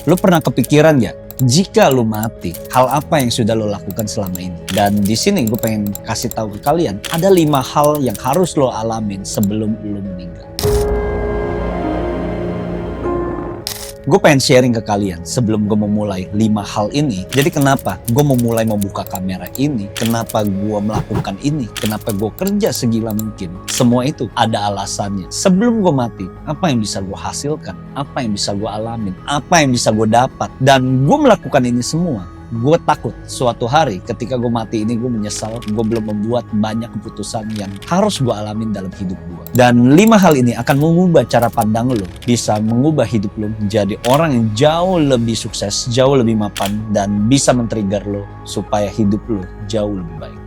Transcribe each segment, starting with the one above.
Lu pernah kepikiran gak? Jika lu mati, hal apa yang sudah lu lakukan selama ini? Dan di sini gue pengen kasih tahu ke kalian, ada 5 hal yang harus lo alamin sebelum lu meninggal. Gue pengen sharing ke kalian sebelum gue memulai 5 hal ini. Jadi kenapa gue memulai membuka kamera ini? Kenapa gue melakukan ini? Kenapa gue kerja segila mungkin? Semua itu ada alasannya. Sebelum gue mati, apa yang bisa gue hasilkan? Apa yang bisa gue alamin? Apa yang bisa gue dapat? Dan gue melakukan ini semua. Gue takut suatu hari ketika gue mati ini gue menyesal gue belum membuat banyak keputusan yang harus gue alamin dalam hidup gue. Dan 5 hal ini akan mengubah cara pandang lo, bisa mengubah hidup lo menjadi orang yang jauh lebih sukses, jauh lebih mapan, dan bisa men-trigger lo supaya hidup lo jauh lebih baik.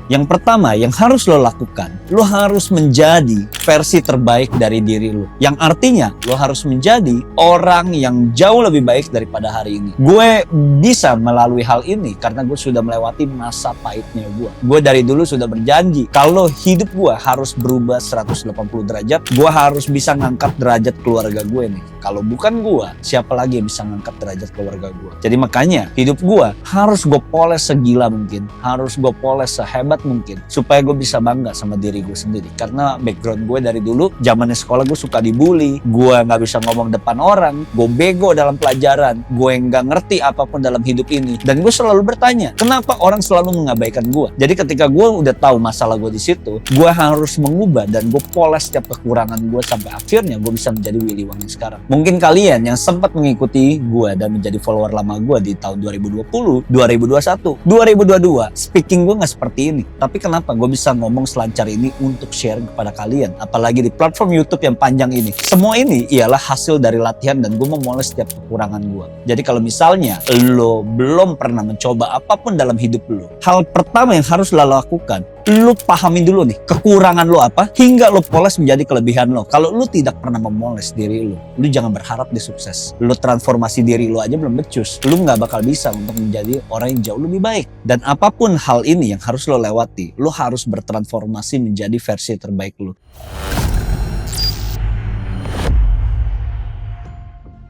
Yang pertama yang harus lo lakukan, lo harus menjadi versi terbaik dari diri lo. Yang artinya lo harus menjadi orang yang jauh lebih baik daripada hari ini. Gue bisa melalui hal ini karena gue sudah melewati masa pahitnya gue. Gue dari dulu sudah berjanji kalau hidup gue harus berubah 180 derajat, gue harus bisa ngangkat derajat keluarga gue nih. Kalau bukan gue, siapa lagi yang bisa ngangkat derajat keluarga gue? Jadi makanya hidup gue harus gue poles segila mungkin, harus gue poles sehebat mungkin supaya gue bisa bangga sama diri gue sendiri. Karena background gue dari dulu zamannya sekolah gue suka dibully, gue nggak bisa ngomong depan orang, gue bego dalam pelajaran, gue nggak ngerti apapun dalam hidup ini, dan gue selalu bertanya kenapa orang selalu mengabaikan gue. Jadi ketika gue udah tahu masalah gue di situ, gue harus mengubah dan gue poles setiap kekurangan gue sampai akhirnya gue bisa menjadi Willy Wong yang sekarang. Mungkin kalian yang sempat mengikuti gue dan menjadi follower lama gue di tahun 2020, 2021, 2022, speaking gue nggak seperti ini. Tapi kenapa gue bisa ngomong selancar ini untuk share kepada kalian? Apalagi di platform YouTube yang panjang ini. Semua ini ialah hasil dari latihan dan gue memoles setiap kekurangan gue. Jadi kalau misalnya lo belum pernah mencoba apapun dalam hidup lo, hal pertama yang harus lo lakukan, lo pahamin dulu nih kekurangan lo apa hingga lo poles menjadi kelebihan lo. Kalau lo tidak pernah memoles diri lo jangan berharap dia sukses. Lo transformasi diri lo aja belum becus, lo nggak bakal bisa untuk menjadi orang yang jauh lebih baik. Dan apapun hal ini yang harus lo lewati, lo harus bertransformasi menjadi versi terbaik lo.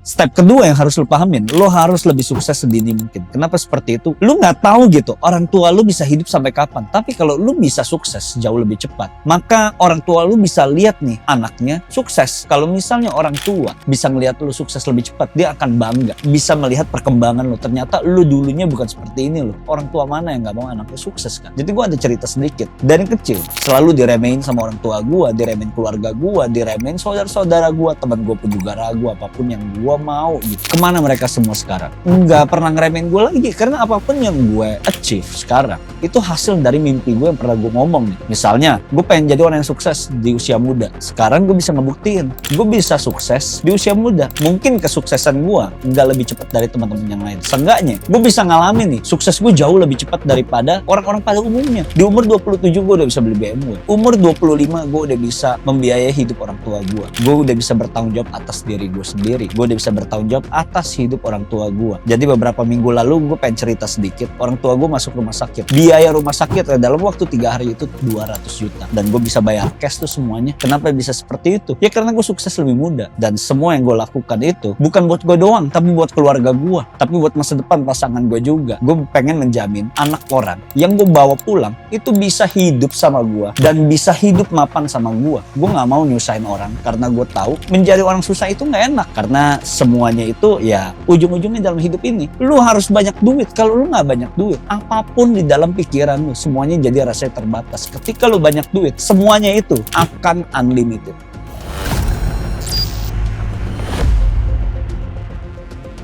Step kedua yang harus lo pahamin, lo harus lebih sukses sedini mungkin. Kenapa seperti itu? Lo nggak tahu gitu orang tua lo bisa hidup sampai kapan. Tapi kalau lo bisa sukses jauh lebih cepat, maka orang tua lo bisa lihat nih anaknya sukses. Kalau misalnya orang tua bisa ngelihat lo sukses lebih cepat, dia akan bangga. Bisa melihat perkembangan lo. Ternyata lo dulunya bukan seperti ini lo. Orang tua mana yang nggak mau anaknya sukses kan? Jadi gue ada cerita sedikit. Dari kecil selalu diremehin sama orang tua gue, diremehin keluarga gue, diremehin saudara-saudara gue, teman gue pun juga ragu apapun yang gue mau gitu. Kemana mereka semua sekarang? Nggak pernah ngeremehin gue lagi karena apapun yang gue achieve sekarang itu hasil dari mimpi gue yang pernah gue ngomong nih. Misalnya gue pengen jadi orang yang sukses di usia muda. Sekarang gue bisa ngebuktiin gue bisa sukses di usia muda. Mungkin kesuksesan gue nggak lebih cepat dari teman-teman yang lain. Seenggaknya gue bisa ngalamin nih sukses gue jauh lebih cepat daripada orang-orang pada umumnya. Di umur 27 gue udah bisa beli BMW. Umur 25 gue udah bisa membiayai hidup orang tua gue. Gue udah bisa bertanggung jawab atas diri gue sendiri. Gue udah bisa bertanggung jawab atas hidup orang tua gue. Jadi beberapa minggu lalu gue pengen cerita sedikit. Orang tua gue masuk rumah sakit. Biaya rumah sakit dalam waktu 3 hari itu 200 juta. Dan gue bisa bayar cash tuh semuanya. Kenapa bisa seperti itu? Ya karena gue sukses lebih muda. Dan semua yang gue lakukan itu bukan buat gue doang, tapi buat keluarga gue. Tapi buat masa depan pasangan gue juga. Gue pengen menjamin anak orang yang gue bawa pulang itu bisa hidup sama gue. Dan bisa hidup mapan sama gue. Gue gak mau nyusahin orang. Karena gue tahu menjadi orang susah itu gak enak. Karena semuanya itu ya ujung-ujungnya dalam hidup ini lu harus banyak duit. Kalau lu nggak banyak duit, apapun di dalam pikiran lu semuanya jadi rasanya terbatas. Ketika lu banyak duit, semuanya itu akan unlimited.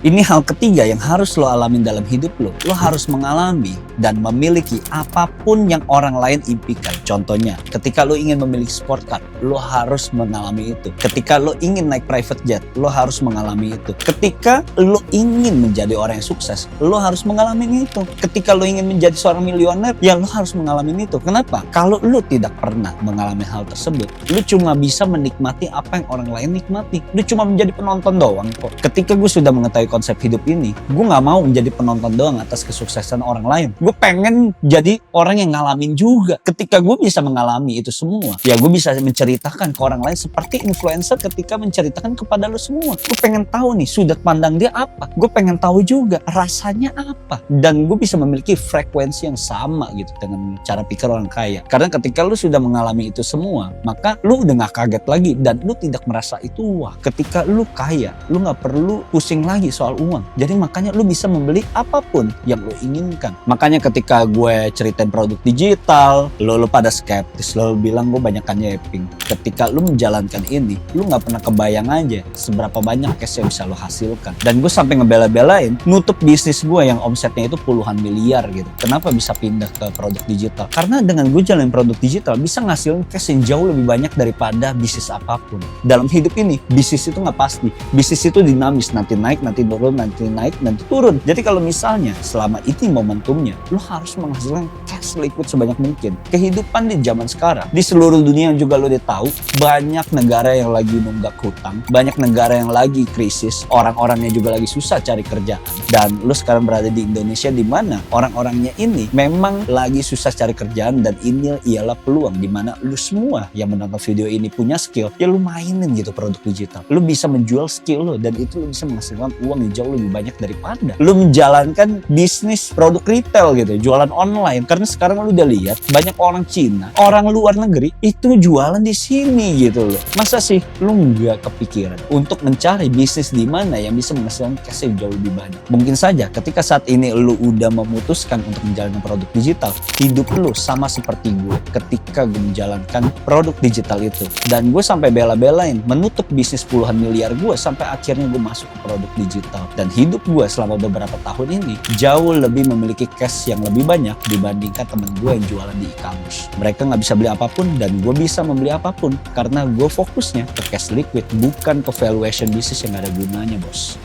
Ini hal ketiga yang harus lo alamin dalam hidup lo. Lo harus mengalami dan memiliki apapun yang orang lain impikan. Contohnya, ketika lo ingin memiliki sport car, lo harus mengalami itu. Ketika lo ingin naik private jet, lo harus mengalami itu. Ketika lo ingin menjadi orang yang sukses, lo harus mengalami itu. Ketika lo ingin menjadi seorang milioner, ya lo harus mengalami itu. Kenapa? Kalau lo tidak pernah mengalami hal tersebut, lo cuma bisa menikmati apa yang orang lain nikmati. Lo cuma menjadi penonton doang kok. Ketika gue sudah mengetahui konsep hidup ini, gue nggak mau menjadi penonton doang atas kesuksesan orang lain. Gue pengen jadi orang yang ngalamin juga. Ketika gue bisa mengalami itu semua, ya gue bisa menceritakan ke orang lain seperti influencer ketika menceritakan kepada lo semua. Gue pengen tahu nih sudut pandang dia apa. Gue pengen tahu juga rasanya apa. Dan gue bisa memiliki frekuensi yang sama gitu dengan cara pikir orang kaya. Karena ketika lu sudah mengalami itu semua, maka lu udah gak kaget lagi dan lu tidak merasa itu wah. Ketika lu kaya, lu gak perlu pusing lagi soal uang. Jadi makanya lu bisa membeli apapun yang lu inginkan. Makanya ketika gue ceritain produk digital, lu pada skeptis, lu bilang gue banyakan nyeping. Ketika lu menjalankan ini, lu gak pernah kebayang aja seberapa banyak cash yang bisa lu hasilkan. Dan gue sampai ngebela-belain nutup bisnis gue yang omsetnya itu puluhan miliar gitu. Kenapa bisa pindah ke produk digital? Karena dengan gue jalanin produk digital bisa ngasilin cash yang jauh lebih banyak daripada bisnis apapun. Dalam hidup ini, bisnis itu nggak pasti. Bisnis itu dinamis, nanti naik, nanti turun, nanti naik, nanti turun. Jadi kalau misalnya selama ini momentumnya, lo harus menghasilkan cash liquid sebanyak mungkin. Kehidupan di zaman sekarang, di seluruh dunia juga lo udah tahu, banyak negara yang lagi nunggak hutang, banyak negara yang lagi krisis, orang-orangnya juga lagi susah cari kerjaan. Dan lo sekarang berada di Indonesia di mana orang-orangnya ini memang lagi susah cari kerjaan, dan ini ialah peluang di mana lu semua yang menonton video ini punya skill, ya lu mainin gitu produk digital. Lu bisa menjual skill lu dan itu lu bisa menghasilkan uang yang jauh lebih banyak daripada lu menjalankan bisnis produk retail gitu, jualan online. Karena sekarang lu udah lihat banyak orang Cina, orang luar negeri itu jualan di sini gitu loh. Masa sih lu nggak kepikiran untuk mencari bisnis di mana yang bisa menghasilkan cash yang jauh lebih banyak? Mungkin saja ketika saat ini lu udah memutuskan untuk menjalankan produk digital, hidup lu sama seperti gue ketika gue menjalankan produk digital itu. Dan gue sampai bela-belain menutup bisnis puluhan miliar gue sampai akhirnya gue masuk ke produk digital. Dan hidup gue selama beberapa tahun ini jauh lebih memiliki cash yang lebih banyak dibandingkan temen gue yang jualan di e-commerce. Mereka nggak bisa beli apapun dan gue bisa membeli apapun karena gue fokusnya ke cash liquid, bukan ke valuation bisnis yang gak ada gunanya, bos.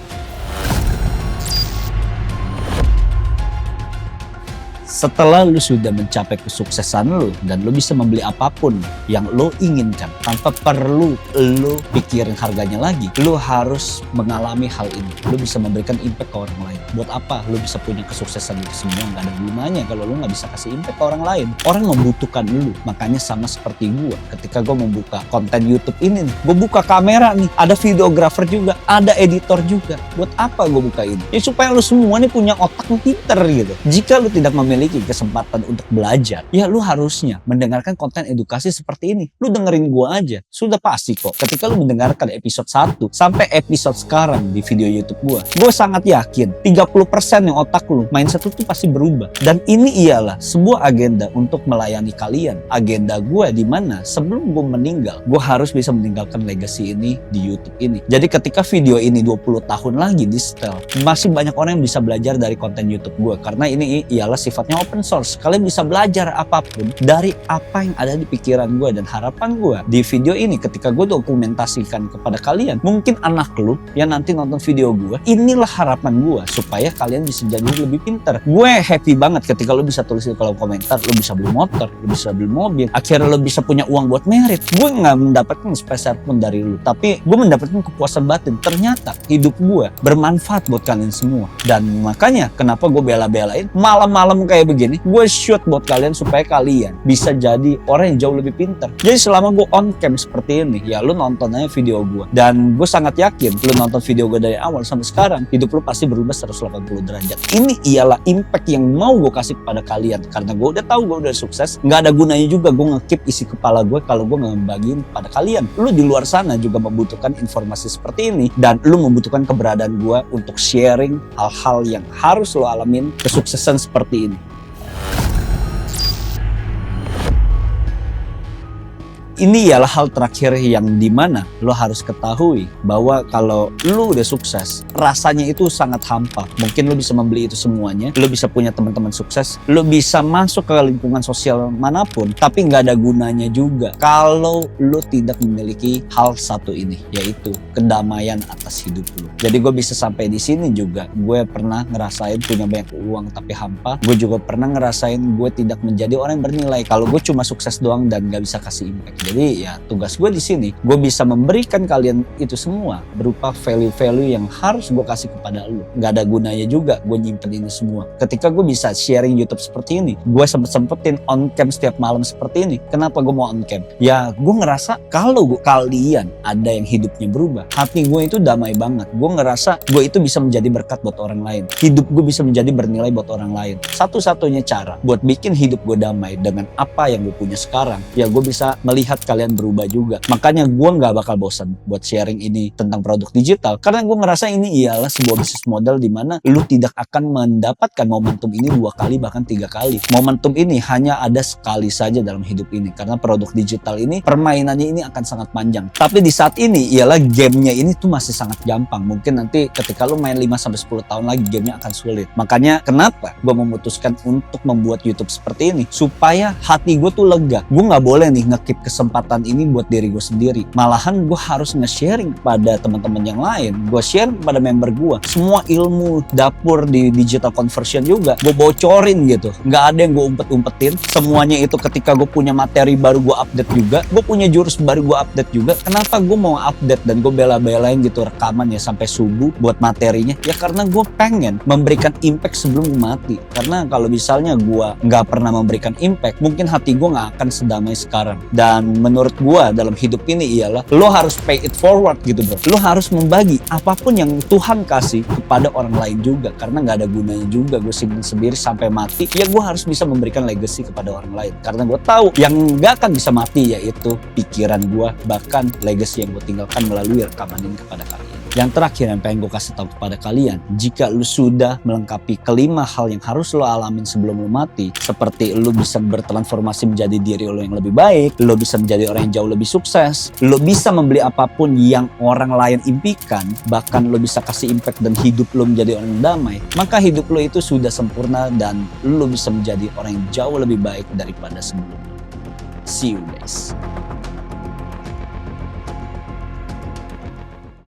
Setelah lu sudah mencapai kesuksesan lu dan lu bisa membeli apapun yang lu inginkan tanpa perlu lu pikirin harganya lagi, lu harus mengalami hal ini. Lu bisa memberikan impact ke orang lain. Buat apa lu bisa punya kesuksesan itu semua? Gak ada gunanya kalau lu gak bisa kasih impact ke orang lain. Orang membutuhkan lu. Makanya sama seperti gue, ketika gue membuka konten YouTube ini nih, gue buka kamera nih, ada videographer juga, ada editor juga. Buat apa gue buka ini? Ya supaya lu semua nih punya otak yang pinter gitu. Jika lu tidak memiliki kesempatan untuk belajar, ya lu harusnya mendengarkan konten edukasi seperti ini. Lu dengerin gua aja, sudah pasti kok. Ketika lu mendengarkan episode 1 sampai episode sekarang di video YouTube gua sangat yakin 30% yang otak lu mindset lu tuh pasti berubah. Dan ini ialah sebuah agenda untuk melayani kalian. Agenda gua di mana sebelum gua meninggal, gua harus bisa meninggalkan legacy ini di YouTube ini. Jadi ketika video ini 20 tahun lagi di setel, masih banyak orang yang bisa belajar dari konten YouTube gua karena ini ialah sifatnya open source. Kalian bisa belajar apapun dari apa yang ada di pikiran gue. Dan harapan gue di video ini ketika gue dokumentasikan kepada kalian, mungkin anak lu yang nanti nonton video gue, inilah harapan gue supaya kalian bisa jadi lebih pintar. Gue happy banget ketika lu bisa tulis di kolom komentar, lu bisa beli motor, lu bisa beli mobil, akhirnya lu bisa punya uang buat merit. Gue gak mendapatkan sepeser pun dari lu, tapi gue mendapatkan kepuasan batin. Ternyata hidup gue bermanfaat buat kalian semua. Dan makanya kenapa gue bela-belain malam-malam kayak begini, gue shoot buat kalian supaya kalian bisa jadi orang yang jauh lebih pintar. Jadi selama gue on cam seperti ini, ya lu nonton aja video gue. Dan gue sangat yakin lu nonton video gue dari awal sampai sekarang, hidup lu pasti berubah 180 derajat. Ini ialah impact yang mau gue kasih kepada kalian. Karena gue udah tahu gue udah sukses, gak ada gunanya juga gue nge-keep isi kepala gue kalau gue gak ngebagiin kepada kalian. Lu di luar sana juga membutuhkan informasi seperti ini, dan lu membutuhkan keberadaan gue untuk sharing hal-hal yang harus lu alamin kesuksesan seperti ini. Ini ialah hal terakhir yang dimana lo harus ketahui bahwa kalau lo udah sukses, rasanya itu sangat hampa. Mungkin lo bisa membeli itu semuanya, lo bisa punya teman-teman sukses, lo bisa masuk ke lingkungan sosial manapun, tapi nggak ada gunanya juga kalau lo tidak memiliki hal satu ini, yaitu kedamaian atas hidup lo. Jadi gue bisa sampai di sini juga, gue pernah ngerasain punya banyak uang tapi hampa. Gue juga pernah ngerasain gue tidak menjadi orang yang bernilai kalau gue cuma sukses doang dan nggak bisa kasih impact. Jadi ya tugas gue di sini, gue bisa memberikan kalian itu semua berupa value-value yang harus gue kasih kepada lu. Gak ada gunanya juga gue nyimpen ini semua. Ketika gue bisa sharing YouTube seperti ini, gue sempetin on cam setiap malam seperti ini. Kenapa gue mau on cam? Ya gue ngerasa kalau kalian ada yang hidupnya berubah, hati gue itu damai banget. Gue ngerasa gue itu bisa menjadi berkat buat orang lain. Hidup gue bisa menjadi bernilai buat orang lain. Satu-satunya cara buat bikin hidup gue damai dengan apa yang gue punya sekarang, ya gue bisa melihat kalian berubah juga. Makanya gue gak bakal bosan buat sharing ini tentang produk digital, karena gue ngerasa ini ialah sebuah bisnis model di mana lu tidak akan mendapatkan momentum ini 2 kali bahkan 3 kali. Momentum ini hanya ada sekali saja dalam hidup ini, karena produk digital ini permainannya ini akan sangat panjang. Tapi di saat ini ialah gamenya ini tuh masih sangat gampang. Mungkin nanti ketika lu main 5-10 tahun lagi gamenya akan sulit. Makanya kenapa gue memutuskan untuk membuat YouTube seperti ini, supaya hati gue tuh lega. Gue gak boleh nih nge-keep kesempatan ini buat diri gue sendiri. Malahan gue harus nge-sharing kepada teman-teman yang lain. Gue share kepada member gue. Semua ilmu dapur di digital conversion juga gue bocorin gitu. Gak ada yang gue umpet-umpetin. Semuanya itu ketika gue punya materi baru gue update juga. Gue punya jurus baru gue update juga. Kenapa gue mau update dan gue bela-belain gitu rekaman ya sampai subuh buat materinya? Ya karena gue pengen memberikan impact sebelum gue mati. Karena kalau misalnya gue gak pernah memberikan impact, mungkin hati gue gak akan sedamai sekarang. Dan menurut gue dalam hidup ini ialah lo harus pay it forward gitu bro. Lo harus membagi apapun yang Tuhan kasih kepada orang lain juga. Karena gak ada gunanya juga gue simpen sendiri sampai mati. Ya gue harus bisa memberikan legacy kepada orang lain. Karena gue tahu yang gak akan bisa mati yaitu pikiran gue, bahkan legacy yang gue tinggalkan melalui rekaman ini kepada kalian. Yang terakhir yang pengen gue kasih tahu kepada kalian, jika lu sudah melengkapi kelima hal yang harus lo alamin sebelum lu mati, seperti lu bisa bertransformasi menjadi diri lo yang lebih baik, lu bisa menjadi orang yang jauh lebih sukses, lu bisa membeli apapun yang orang lain impikan, bahkan lu bisa kasih impact dan hidup lu menjadi orang yang damai, maka hidup lu itu sudah sempurna dan lu bisa menjadi orang yang jauh lebih baik daripada sebelumnya. See you guys.